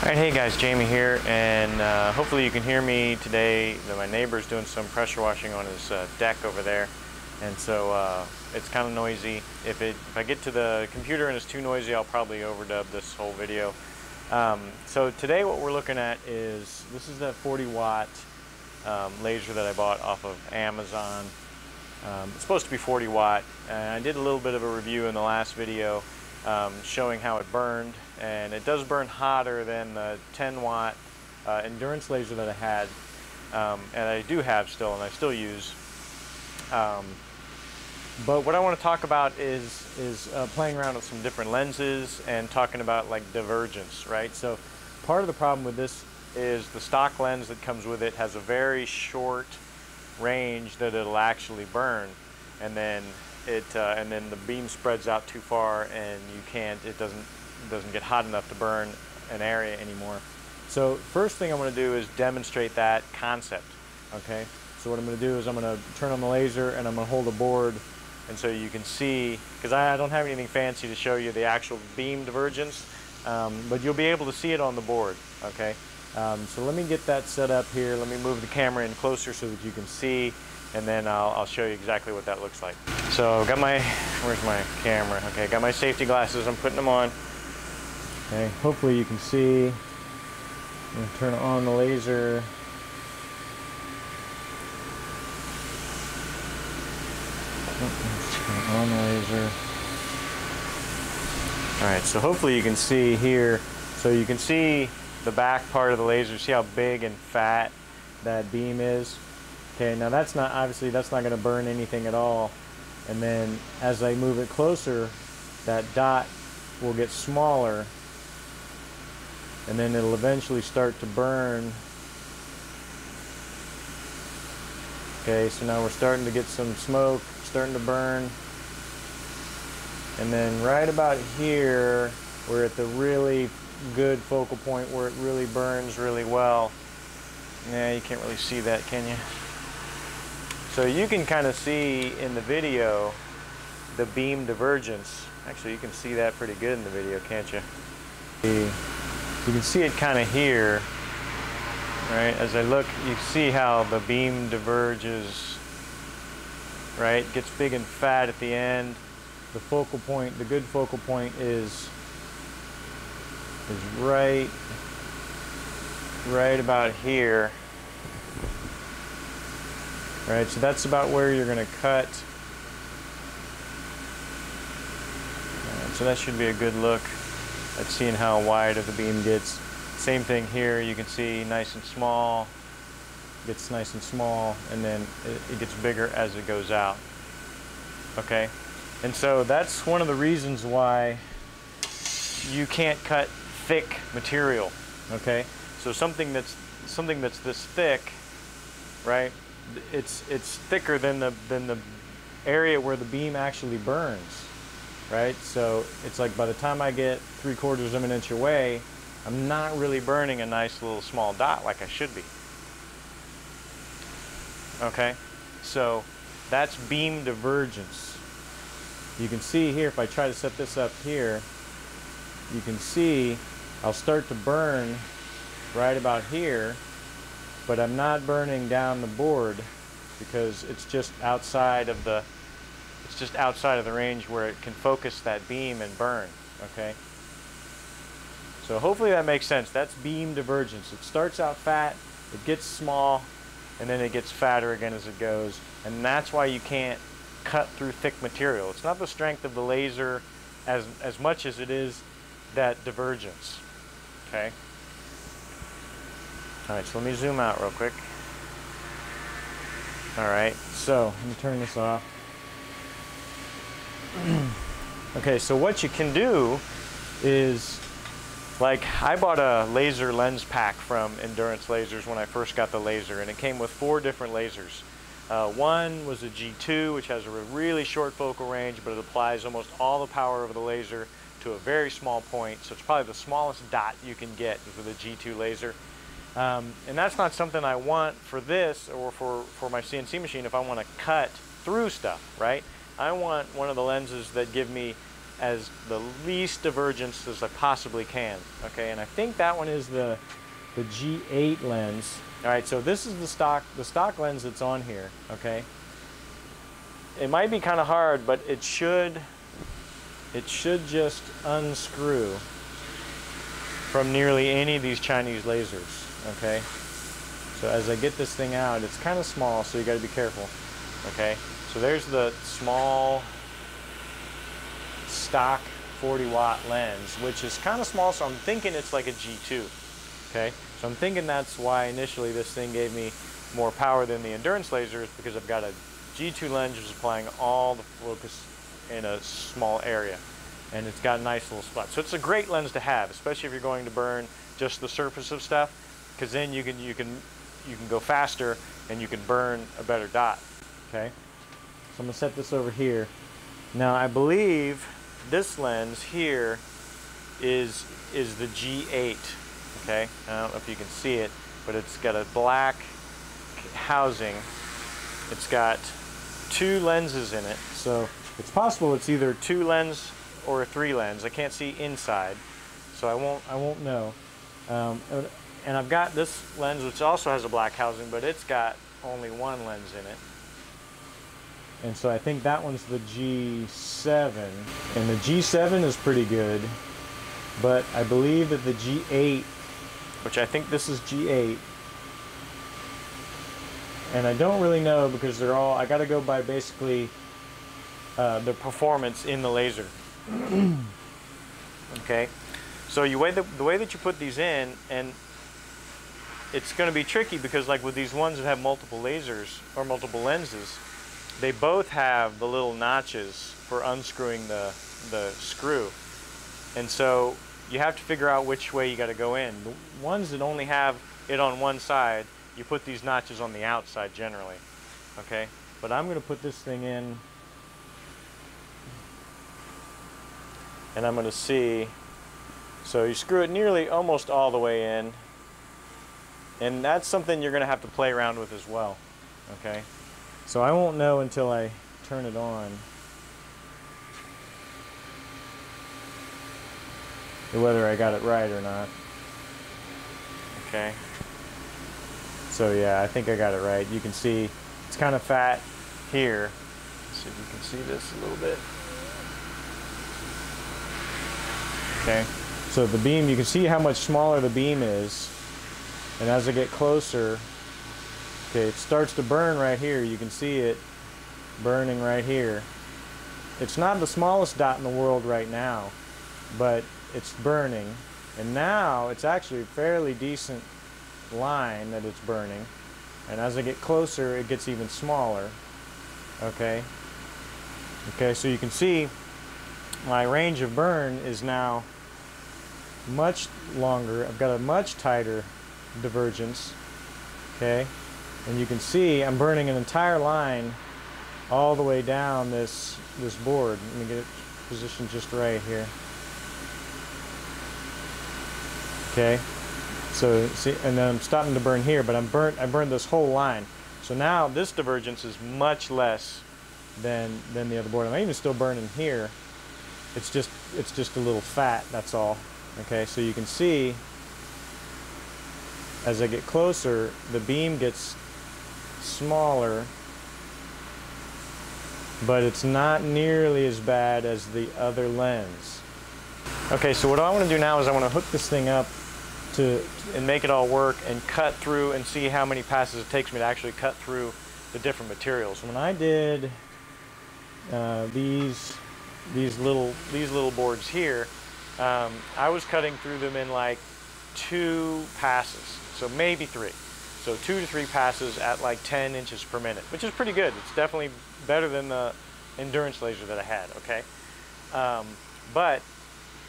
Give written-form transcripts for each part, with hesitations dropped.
Alright, hey guys, Jamie here, and hopefully you can hear me today. My neighbor's doing some pressure washing on his deck over there, and so it's kind of noisy. If I get to the computer and it's too noisy, I'll probably overdub this whole video. So today what we're looking at is, this is that 40 watt laser that I bought off of Amazon. It's supposed to be 40 watt, and I did a little bit of a review in the last video showing how it burned, and it does burn hotter than the 10 watt endurance laser that I had, and I do have still, and I still use. But what I want to talk about is playing around with some different lenses and talking about like divergence, right? So part of the problem with this is the stock lens that comes with it has a very short range that it'll actually burn, and then the beam spreads out too far, and it doesn't get hot enough to burn an area anymore. So first thing I'm going to do is demonstrate that concept. Okay, so what I'm going to do is I'm going to turn on the laser and I'm going to hold a board, and so you can see, because I don't have anything fancy to show you the actual beam divergence, but you'll be able to see it on the board. Okay, so let me get that set up here. Let me move the camera in closer so that you can see, and then I'll show you exactly what that looks like. So got my, where's my camera? Okay, got my safety glasses, I'm putting them on. Okay, hopefully you can see. I'm going to turn on the laser. Turn on the laser. Alright, so hopefully you can see here. So you can see the back part of the laser. See how big and fat that beam is? Okay, now that's not, obviously that's not going to burn anything at all. And then as I move it closer, that dot will get smaller, and then it'll eventually start to burn. Okay, so now we're starting to get some smoke, starting to burn. And then right about here, we're at the really good focal point where it really burns really well. Yeah, you can't really see that, can you? So you can kind of see in the video the beam divergence. Actually, you can see that pretty good in the video, can't you? You can see it kind of here, right? As I look, you see how the beam diverges, right? It gets big and fat at the end. The focal point, the good focal point is right about here. Right, so that's about where you're going to cut. So that should be a good look at seeing how wide of the beam gets. Same thing here, you can see nice and small, gets nice and small, and then it gets bigger as it goes out. Okay, and so that's one of the reasons why you can't cut thick material. Okay, so something that's this thick, right? It's thicker than the area where the beam actually burns, right? So it's like by the time I get 3/4 of an inch away, I'm not really burning a nice little small dot like I should be. Okay, so that's beam divergence. You can see here, if I try to set this up here, you can see I'll start to burn right about here, but I'm not burning down the board because it's just outside of the range where it can focus that beam and burn. Okay, so hopefully that makes sense. That's beam divergence. It starts out fat, it gets small, and then it gets fatter again as it goes, and that's why you can't cut through thick material. It's not the strength of the laser as much as it is that divergence. Okay. Alright, so let me zoom out real quick. Alright, so let me turn this off. Okay, so what you can do is, like, I bought a laser lens pack from Endurance Lasers when I first got the laser, and it came with 4 different lasers. One was a G2, which has a really short focal range, but it applies almost all the power of the laser to a very small point, so it's probably the smallest dot you can get with a G2 laser. And that's not something I want for this or for my CNC machine if I want to cut through stuff, right? I want one of the lenses that give me as the least divergence as I possibly can. Okay, and I think that one is the G8 lens. All right, so this is the stock lens that's on here. Okay, it might be kind of hard, but it should just unscrew from nearly any of these Chinese lasers. Okay, so as I get this thing out, it's kind of small, so you got to be careful. Okay, so there's the small stock 40-watt lens, which is kind of small, so I'm thinking it's like a G2. Okay, so I'm thinking that's why initially this thing gave me more power than the endurance lasers, because I've got a G2 lens which is applying all the focus in a small area, and it's got a nice little spot. So it's a great lens to have, especially if you're going to burn just the surface of stuff, because then you can go faster and you can burn a better dot. Okay, so I'm gonna set this over here. Now I believe this lens here is the G8. Okay, I don't know if you can see it, but it's got a black housing. It's got 2 lenses in it, so it's possible it's either 2 lens or a 3 lens. I can't see inside, so I won't know. And I've got this lens which also has a black housing, but it's got only 1 lens in it. And so I think that one's the G7, and the G7 is pretty good, but I believe that the G8, which I think this is G8, and I don't really know because they're all, I gotta go by basically the performance in the laser. Okay, so the way that you put these in, and it's going to be tricky because like with these ones that have multiple lasers or multiple lenses, they both have the little notches for unscrewing the screw, and so you have to figure out which way you got to go in. The ones that only have it on one side, you put these notches on the outside generally. Okay, but I'm going to put this thing in, and I'm going to see. So you screw it nearly almost all the way in, and that's something you're going to have to play around with as well. Okay, so I won't know until I turn it on whether I got it right or not. Okay, so yeah, I think I got it right. You can see it's kind of fat here. Let's see if you can see this a little bit. Okay, so the beam, you can see how much smaller the beam is, and as I get closer, okay, it starts to burn right here. You can see it burning right here. It's not the smallest dot in the world right now, but it's burning, and now it's actually a fairly decent line that it's burning, and as I get closer it gets even smaller. Okay, so you can see my range of burn is now much longer. I've got a much tighter divergence. Okay, and you can see I'm burning an entire line all the way down this board. Let me get it positioned just right here. Okay, so see, and then I'm stopping to burn here, but I burned this whole line. So now this divergence is much less than the other board. I'm even still burning here. It's just a little fat, that's all. Okay, so you can see as I get closer, the beam gets smaller, but it's not nearly as bad as the other lens. Okay, so what I want to do now is I want to hook this thing up and make it all work and cut through and see how many passes it takes me to actually cut through the different materials. When I did these little boards here, I was cutting through them in like 2 passes, so maybe 3. So 2 to 3 passes at like 10 inches per minute, which is pretty good. It's definitely better than the endurance laser that I had. Okay, but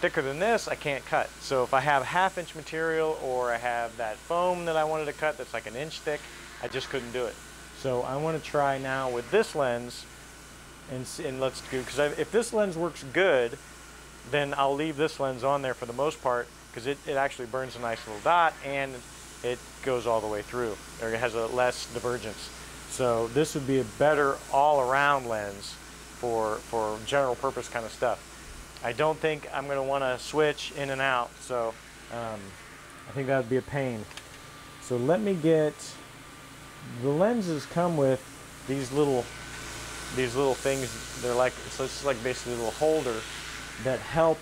thicker than this I can't cut. So if I have 1/2 inch material, or I have that foam that I wanted to cut that's like 1 inch thick, I just couldn't do it. So I want to try now with this lens and let's do, because if this lens works good, then I'll leave this lens on there for the most part, because it actually burns a nice little dot and it goes all the way through, or it has a less divergence. So this would be a better all-around lens for general purpose kind of stuff. I don't think I'm going to want to switch in and out, so I think that would be a pain. So let me get, the lenses come with these little things. They're like, so it's like basically a little holder that help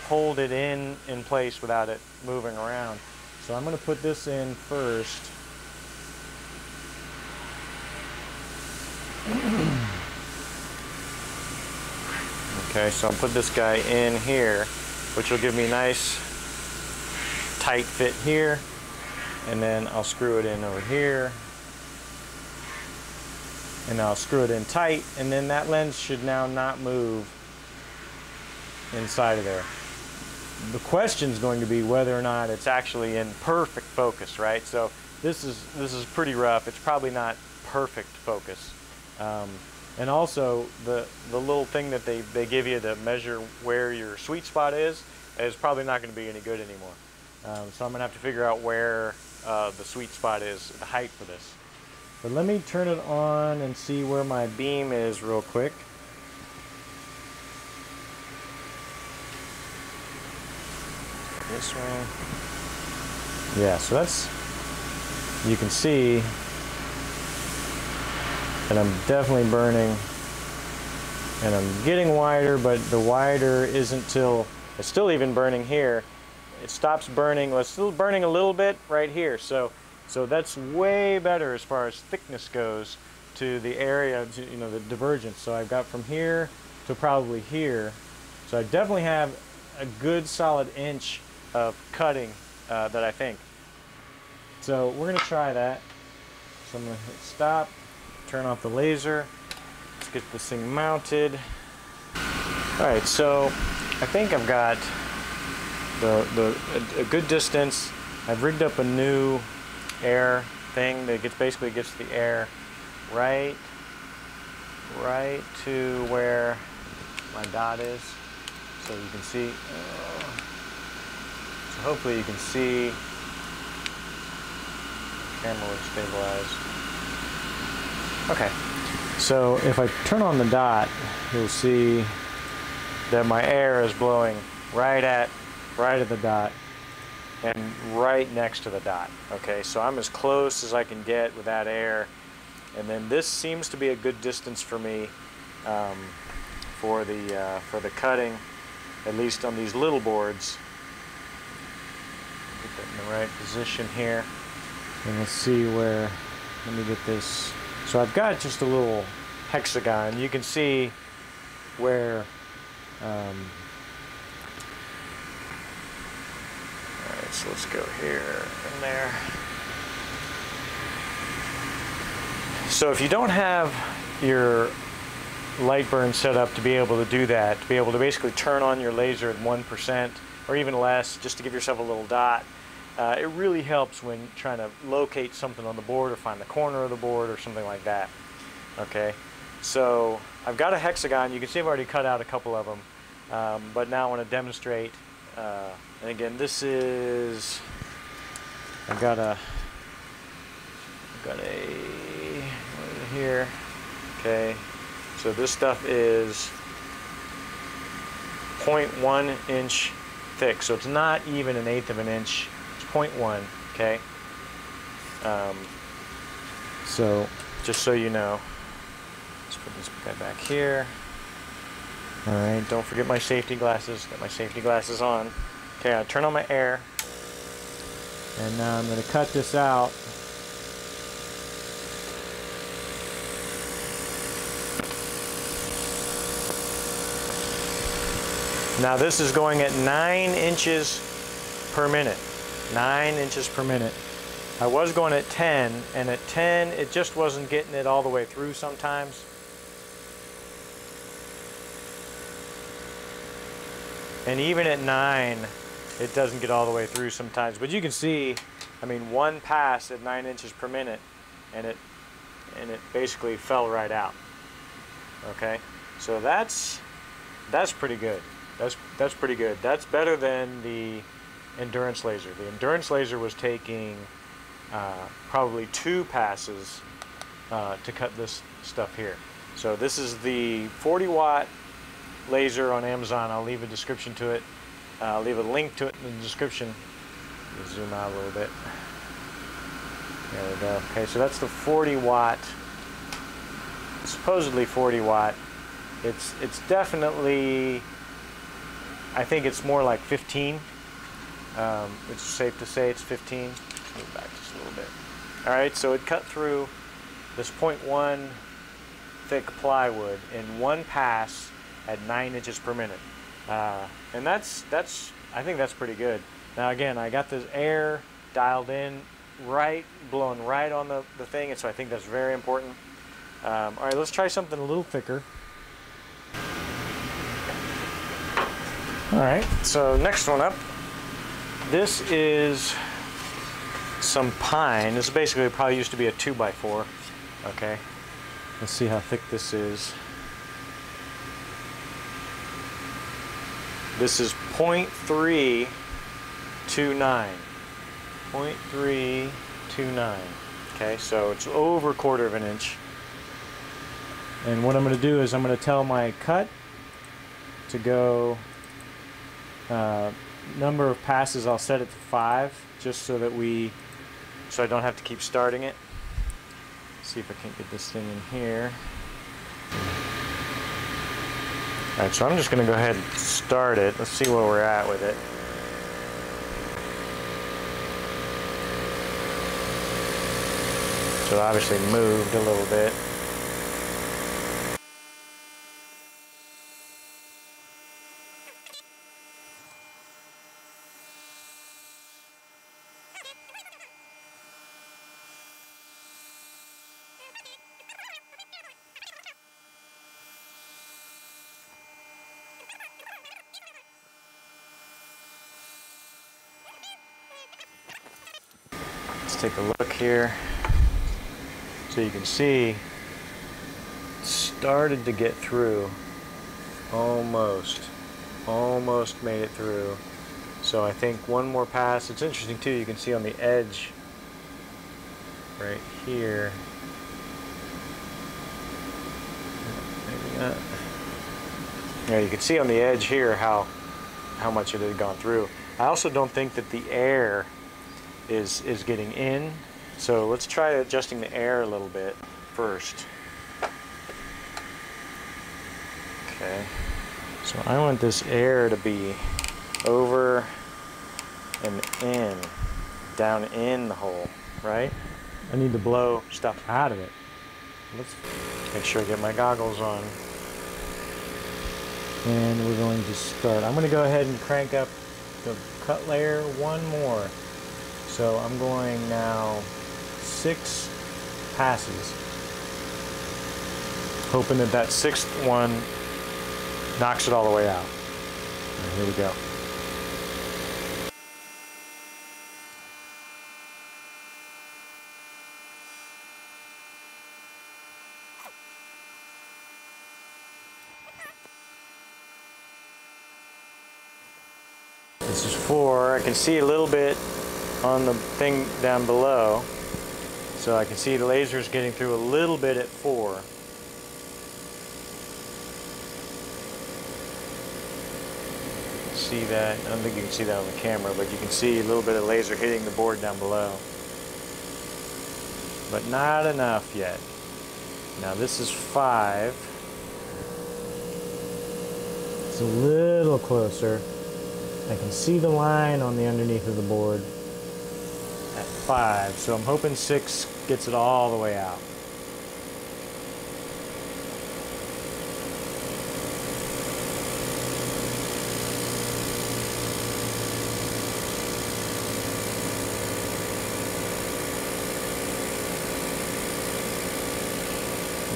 hold it in place without it moving around. So I'm going to put this in first. Okay, so I'll put this guy in here, which will give me a nice tight fit here, and then I'll screw it in over here, and I'll screw it in tight, and then that lens should now not move inside of there. The question is going to be whether or not it's actually in perfect focus, right? So this is pretty rough. It's probably not perfect focus. And also the little thing that they give you to measure where your sweet spot is probably not going to be any good anymore. So I'm going to have to figure out where the sweet spot is, the height for this. But let me turn it on and see where my beam is real quick. This way. Yeah, so that's, you can see that I'm definitely burning, and I'm getting wider, but the wider isn't till, it's still even burning here. It stops burning, well, it's still burning a little bit right here. So that's way better as far as thickness goes to the area, you know, the divergence. So I've got from here to probably here. So I definitely have a good solid inch of cutting that I think. So we're gonna try that. So I'm gonna hit stop, turn off the laser. Let's get this thing mounted. All right, so I think I've got a good distance. I've rigged up a new air thing that basically gets the air right to where my dot is, so you can see. So hopefully you can see. Camera will stabilize. Okay, so if I turn on the dot, you'll see that my air is blowing right at the dot and right next to the dot. Okay, so I'm as close as I can get with that air, and then this seems to be a good distance for me for the cutting, at least on these little boards. Get that in the right position here, and let's see where. Let me get this. So I've got just a little hexagon. You can see where. Alright, so let's go here and there. So if you don't have your light burn set up to be able to do that, to be able to basically turn on your laser at 1% or even less, just to give yourself a little dot, it really helps when trying to locate something on the board or find the corner of the board or something like that. Okay, so I've got a hexagon. You can see I've already cut out a couple of them, but now I want to demonstrate. And again, this is, I've got a what is it here? Okay, so this stuff is 0.1 inch thick, so it's not even 1/8 of an inch. It's 0.1. Okay. So just so you know, let's put this guy back here. All right, don't forget my safety glasses. Got my safety glasses on. Okay, I'll turn on my air, and now I'm going to cut this out. Now this is going at 9 inches per minute. 9 inches per minute. I was going at 10, and at 10 it just wasn't getting it all the way through sometimes. And even at 9, it doesn't get all the way through sometimes. But you can see, I mean, one pass at 9 inches per minute, and it basically fell right out. Okay, so that's pretty good. That's pretty good. That's better than the endurance laser. The endurance laser was taking probably 2 passes to cut this stuff here. So this is the 40 watt laser on Amazon. I'll leave a description to it. I'll leave a link to it in the description. Let me zoom out a little bit. There we go. Okay, so that's the 40 watt, supposedly 40 watt. It's definitely, I think it's more like 15. It's safe to say it's 15. Move back just a little bit. All right, so it cut through this 0.1 thick plywood in one pass at 9 inches per minute. And that's I think that's pretty good. Now again, I got this air dialed in right, blowing right on the thing, and so I think that's very important. All right, let's try something a little thicker. All right, so next one up. This is some pine. This basically probably used to be a 2x4. Okay, let's see how thick this is. This is 0.329. 0.329. Okay, so it's over a quarter of an inch. And what I'm going to do is I'm going to tell my cut to go, number of passes I'll set it to 5, just so that so I don't have to keep starting it. See if I can get this thing in here. Alright, so I'm just going to go ahead and start it. Let's see where we're at with it. So it obviously moved a little bit. Let's take a look here. So you can see it started to get through. Almost made it through. So I think one more pass. It's interesting too, you can see on the edge right here. Maybe not. Yeah, you can see on the edge here how much it had gone through. I also don't think that the air is getting in. So let's try adjusting the air a little bit first. Okay. So I want this air to be over and in, down in the hole, right? I need to blow stuff out of it. Let's make sure I get my goggles on. And we're going to start. I'm going to go ahead and crank up the cut layer one more. So I'm going now 6 passes, hoping that that 6th one knocks it all the way out. All right, here we go. This is 4. I can see a little bit on the thing down below. So I can see the laser's getting through a little bit at 4. See that? I don't think you can see that on the camera, but you can see a little bit of laser hitting the board down below. But not enough yet. Now this is 5. It's a little closer. I can see the line on the underneath of the board at 5, so I'm hoping 6 gets it all the way out.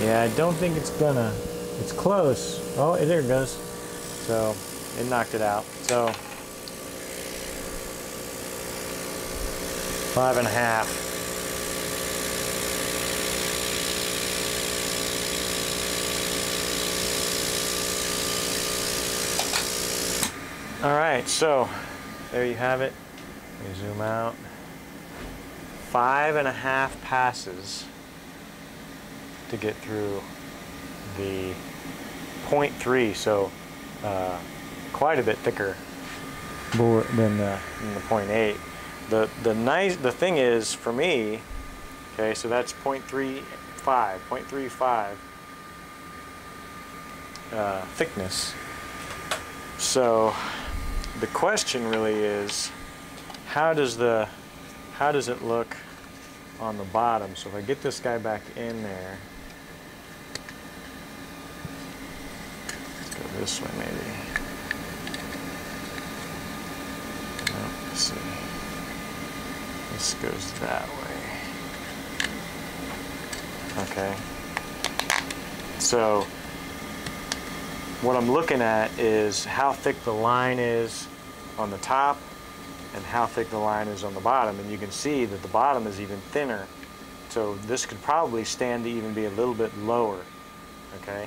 Yeah, I don't think it's gonna. It's close. Oh, there it goes. So it knocked it out. So 5.5. All right, so there you have it. Let me zoom out. 5.5 passes to get through the 0.3. So quite a bit thicker than the 0.8. The thing is, for me, okay, so that's 0.35 thickness. So the question really is, how does it look on the bottom? So if I get this guy back in there, let's go this way maybe. Oh, let's see. This goes that way. Okay. So what I'm looking at is how thick the line is on the top and how thick the line is on the bottom, and you can see that the bottom is even thinner. So this could probably stand to even be a little bit lower. Okay.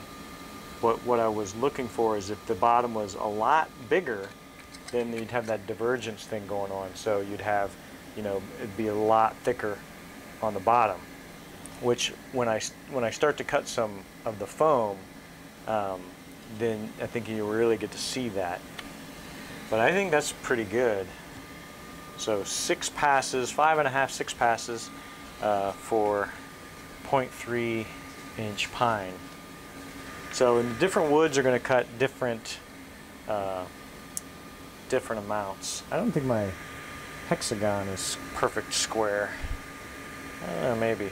What I was looking for is if the bottom was a lot bigger, then you'd have that divergence thing going on. So you'd have, you know, it'd be a lot thicker on the bottom, which when I start to cut some of the foam, then I think you really get to see that. But I think that's pretty good. So 6 passes, 5.5, 6 passes for 0.3 inch pine. So in different woods are going to cut different amounts. I don't think my hexagon is perfect square. I don't know, maybe.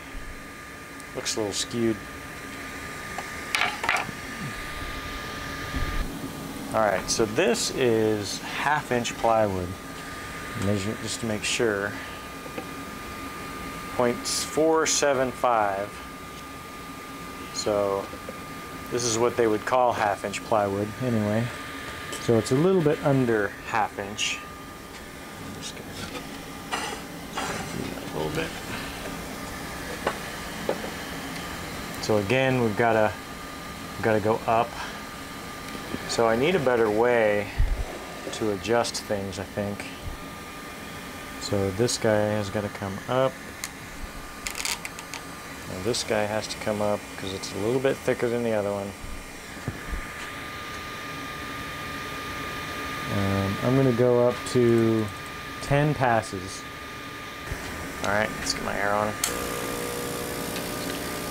Looks a little skewed. Alright, so this is 1/2 inch plywood. Measure it just to make sure. 0.475. So this is what they would call 1/2 inch plywood anyway. So it's a little bit under 1/2 inch. I'm just gonna do that a little bit. So again, we've got to go up. So I need a better way to adjust things, I think. So this guy has got to come up. And this guy has to come up because it's a little bit thicker than the other one. I'm going to go up to 10 passes. Alright, let's get my air on.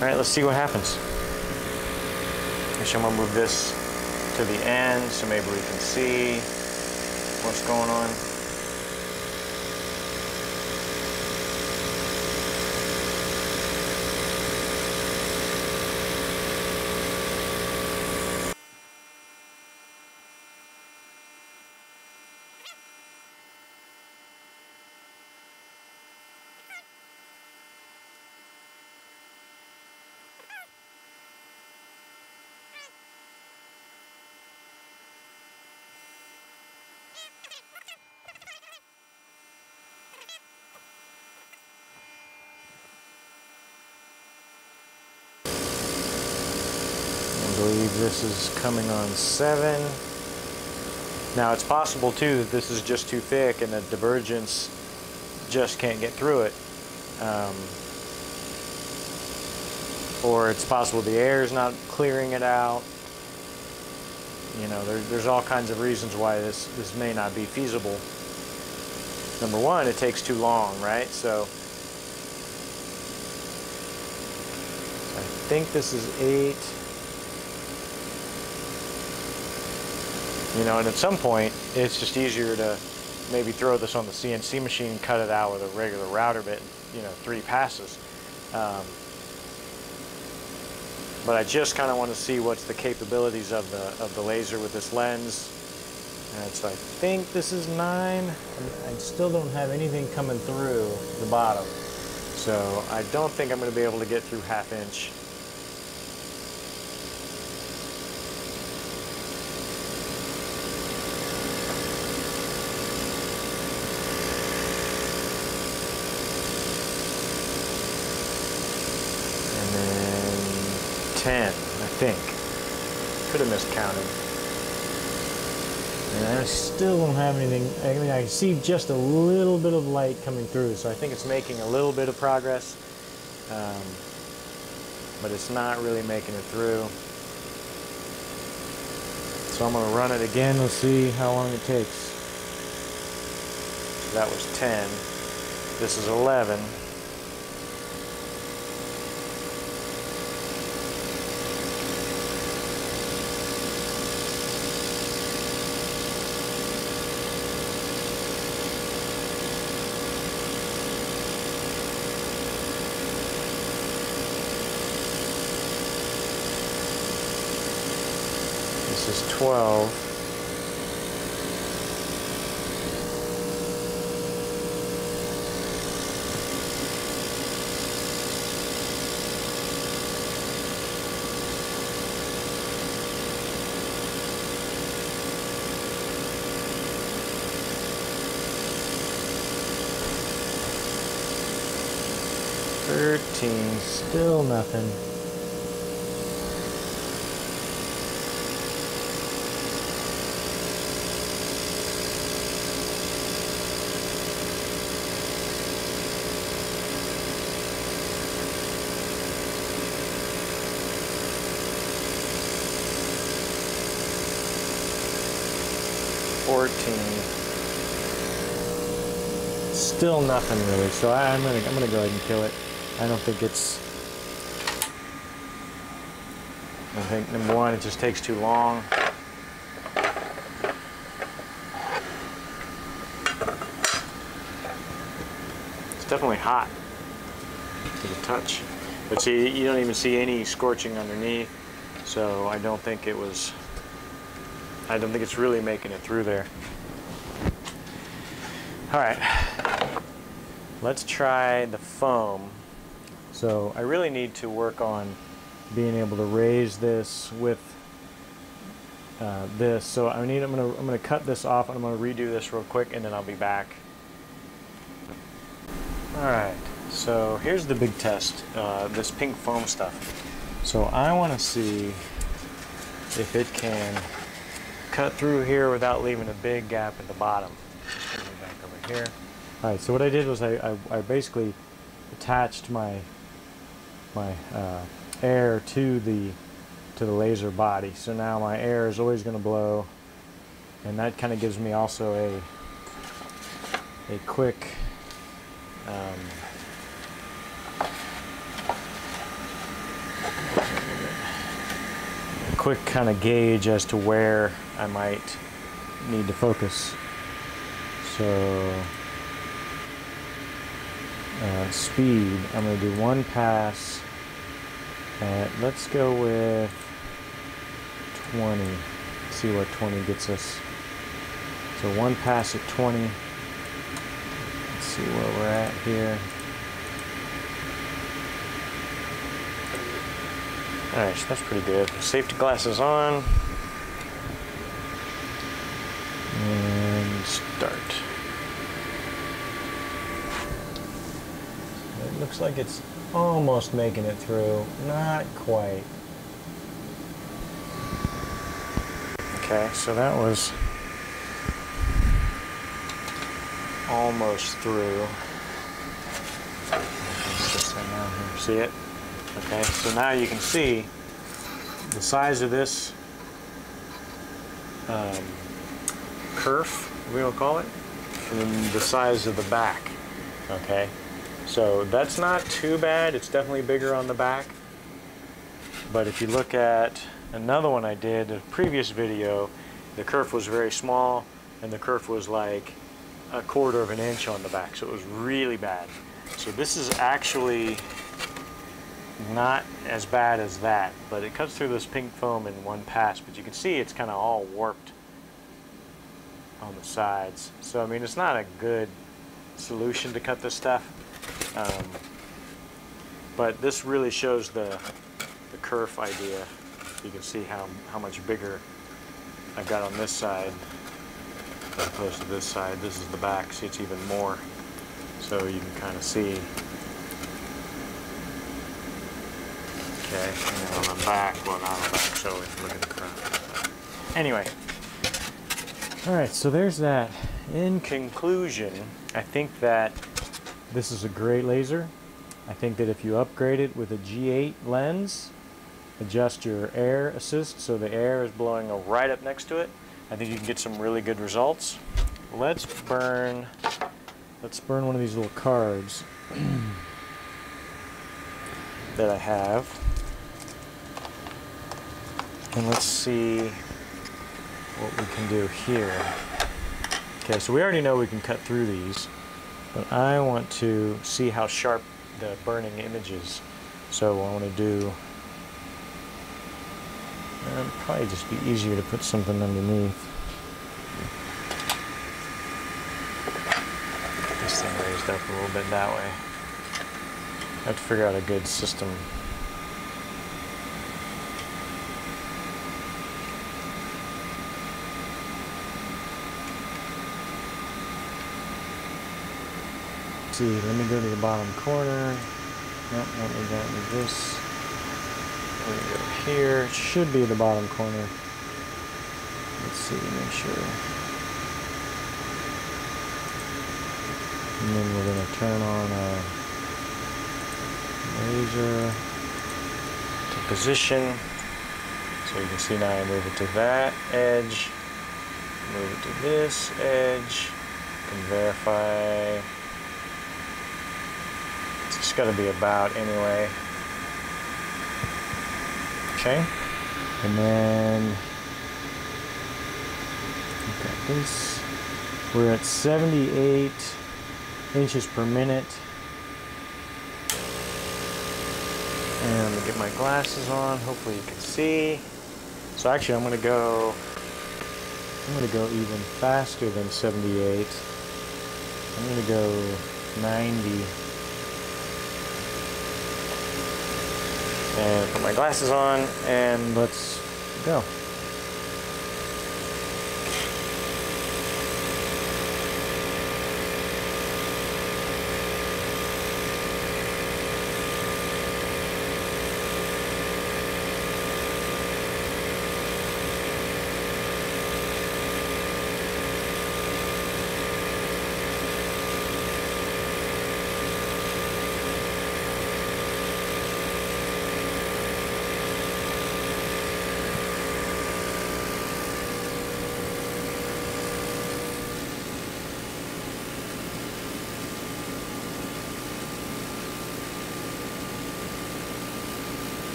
Alright, let's see what happens. Actually, I'm going to move this to the end so maybe we can see what's going on. I believe this is coming on 7. Now it's possible too that this is just too thick and that divergence just can't get through it. Or it's possible the air is not clearing it out. You know, there's all kinds of reasons why this may not be feasible. Number one, it takes too long, right? So I think this is 8. You know, and at some point, it's just easier to maybe throw this on the CNC machine and cut it out with a regular router bit, you know, 3 passes. But I just kind of want to see what's the capabilities of the laser with this lens. And so I think this is 9. I still don't have anything coming through the bottom. So I don't think I'm going to be able to get through 1/2 inch. And then 10, I think. Could have miscounted. And I still don't have anything. I mean, I see just a little bit of light coming through, so I think it's making a little bit of progress. But it's not really making it through. So I'm going to run it again. Let's see how long it takes. That was 10. This is 11. This is 12. Still nothing. Still nothing really, so I'm gonna go ahead and kill it. I think number one, it just takes too long. It's definitely hot to the touch, but see, you don't even see any scorching underneath, so I don't think it's really making it through there. All right, let's try the foam. So I really need to work on being able to raise this with this. So I'm gonna cut this off, and I'm gonna redo this real quick, and then I'll be back. All right, so here's the big test, this pink foam stuff. So I want to see if it can cut through here without leaving a big gap at the bottom. Back over here. All right, so what I did was I basically attached my air to the laser body. So now my air is always going to blow, and that kind of gives me also a quick kind of gauge as to where I might need to focus. So speed, I'm going to do one pass at, let's go with 20. See where 20 gets us. So one pass at 20. Let's see where we're at here. Alright, so that's pretty good. Safety glasses on. And start. It looks like it's almost making it through. Not quite. Okay, so that was almost through. See it? Okay, so now you can see the size of this kerf, we'll call it, and then the size of the back. Okay, so that's not too bad. It's definitely bigger on the back. But if you look at another one I did, a previous video, the kerf was very small, and the kerf was like 1/4 of an inch on the back, so it was really bad. So this is actually not as bad as that, but it cuts through this pink foam in one pass. But you can see it's kind of all warped on the sides. So I mean, it's not a good solution to cut this stuff, but this really shows the kerf idea. You can see how much bigger I've got on this side as opposed to this side. This is the back. See, it's even more. So you can kind of see. Okay, and on the back, well, not on the back, so look at the front. Anyway, all right, so there's that. In conclusion, I think that this is a great laser. I think that if you upgrade it with a G8 lens, adjust your air assist so the air is blowing right up next to it, I think you can get some really good results. Let's burn one of these little cards that I have. And let's see what we can do here. Okay, so we already know we can cut through these, but I want to see how sharp the burning image is. So I want to do, it'd probably just be easier to put something underneath. Get this thing raised up a little bit that way. I have to figure out a good system. Let's see, let me go to the bottom corner. Nope, let me go to this. Let me go here. It should be the bottom corner. Let's see, make sure. And then we're going to turn on a laser to position. So you can see now I move it to that edge. Move it to this edge. You can verify. It's got to be about anyway. Okay. And then we've got this. We're at 78 inches per minute. And I'm going to get my glasses on. Hopefully you can see. So actually I'm going to go even faster than 78. I'm going to go 90. And put my glasses on, and let's go.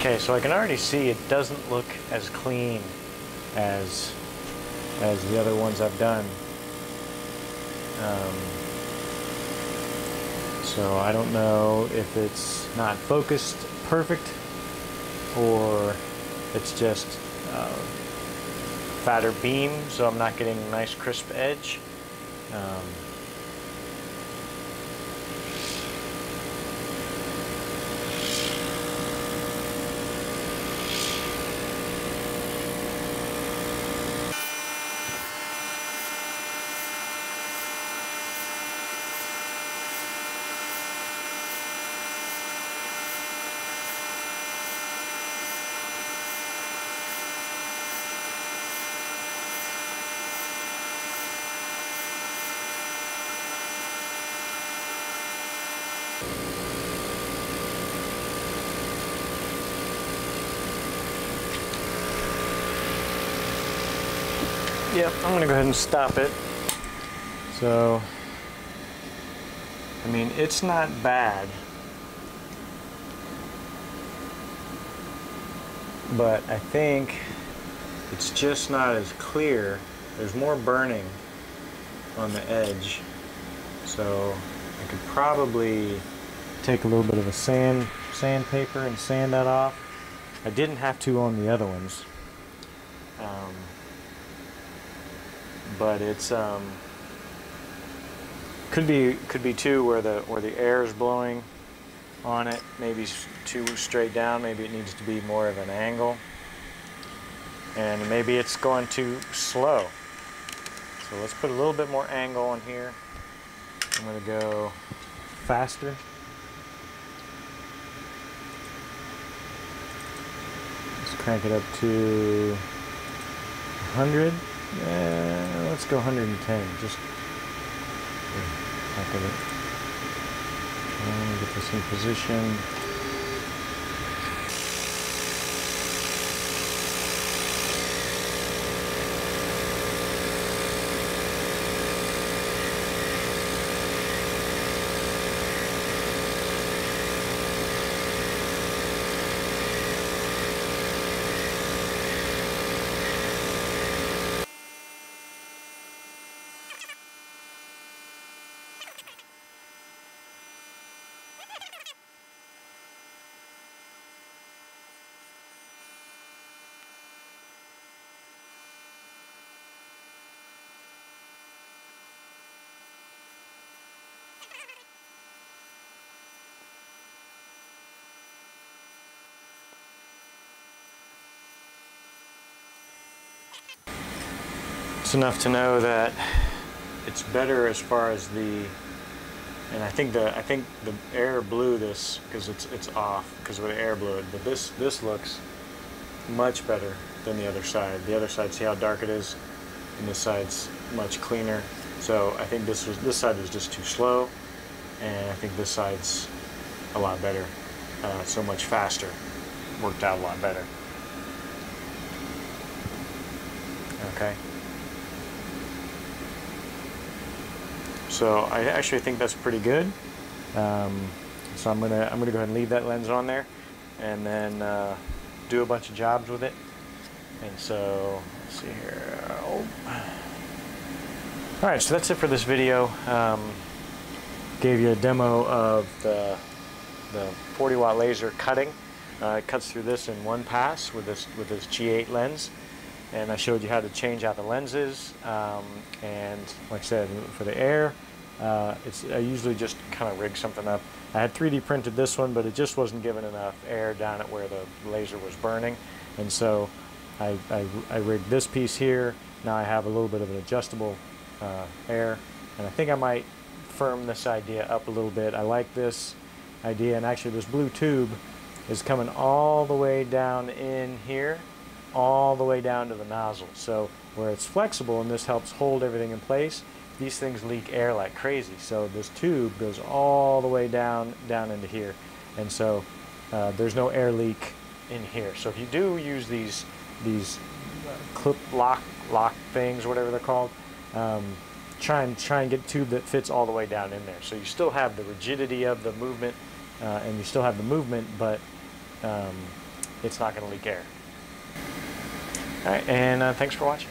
Okay, so I can already see it doesn't look as clean as the other ones I've done. So I don't know if it's not focused perfect or it's just fatter beam, so I'm not getting a nice crisp edge. Yep, I'm gonna go ahead and stop it. So I mean, it's not bad, but I think it's just not as clear. There's more burning on the edge, so I could probably take a little bit of a sandpaper and sand that off. I didn't have to on the other ones, but it's could be too where the air is blowing on it. Maybe too straight down. Maybe it needs to be more of an angle, and maybe it's going too slow. So let's put a little bit more angle on here. I'm going to go faster. Let's crank it up to 100. Let's go 110. Just back of it. Get this in position. It's enough to know that it's better as far as the, and I think the air blew this because it's off because of the air blew it. But this looks much better than the other side. The other side, see how dark it is, and this side's much cleaner. So I think this side was just too slow, and I think this side's a lot better, so much faster. Worked out a lot better. Okay. So I actually think that's pretty good. So I'm gonna go ahead and leave that lens on there, and then do a bunch of jobs with it. And so let's see here. Oh. All right, so that's it for this video. Gave you a demo of the 40-watt laser cutting. It cuts through this in one pass with this G8 lens. And I showed you how to change out the lenses, and like I said, for the air, I usually just kind of rig something up. I had 3D printed this one, but it just wasn't giving enough air down at where the laser was burning, and so I rigged this piece here. Now I have a little bit of an adjustable air, and I think I might firm this idea up a little bit. I like this idea, and actually this blue tube is coming all the way down in here, all the way down to the nozzle. So where it's flexible and this helps hold everything in place, these things leak air like crazy. So this tube goes all the way down into here, and so there's no air leak in here. So if you do use these clip lock things, whatever they're called, try and get a tube that fits all the way down in there. So you still have the rigidity of the movement, and you still have the movement, but it's not going to leak air. All right, and thanks for watching.